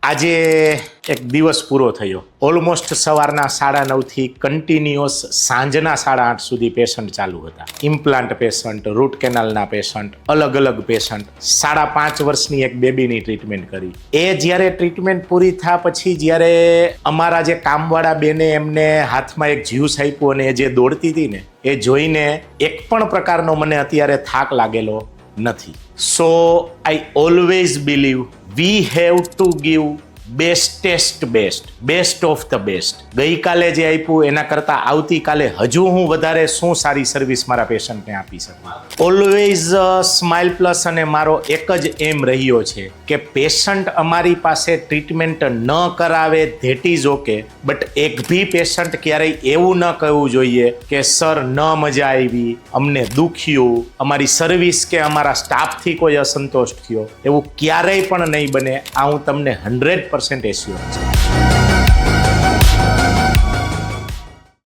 આજે એક દિવસ પૂરો થયો. ઓલમોસ્ટ સવારના 9:30થી કન્ટિન્યુઅસ સાંજના 8:30 સુધી પેશન્ટ ચાલુ હતા. ઇમ્પ્લાન્ટ પેશન્ટ, રૂટ કેનાલના પેશન્ટ, અલગ અલગ પેશન્ટ. 5.5 વર્ષની એક બેબીની ટ્રીટમેન્ટ કરી. એ જ્યારે ટ્રીટમેન્ટ પૂરી થયા પછી જ્યારે અમારા જે કામવાળા બેને એમને હાથમાં એક જ્યુસ આપ્યું અને એ જે દોડતી હતી ને એ જોઈને એક પણ પ્રકારનો મને અત્યારે થાક લાગેલો નથી. So I always believe we have to give best of the best. ગઈકાલે જે આપ્યું એના કરતાં આવતીકાલે હજુ હું વધારે શું સારી સર્વિસ મારા પેશન્ટને આપી શકું. ઓલવેઝ સ્માઇલ પ્લસ અને મારો એક જ એમ રહ્યો છે કે પેશન્ટ અમારી પાસે ટ્રીટમેન્ટ ન કરાવે ધેટ ઇઝ ઓકે, બટ એક ભી પેશન્ટ ક્યારેય એવું ન કહેવું જોઈએ કે સર ન મજા આવી, અમને દુખ્યું, અમારી સર્વિસ કે અમારા સ્ટાફથી કોઈ અસંતોષ થયો, એવું ક્યારેય પણ નહીં બને. આ હું તમને 100% એશ્યોરન્સ આપું છું.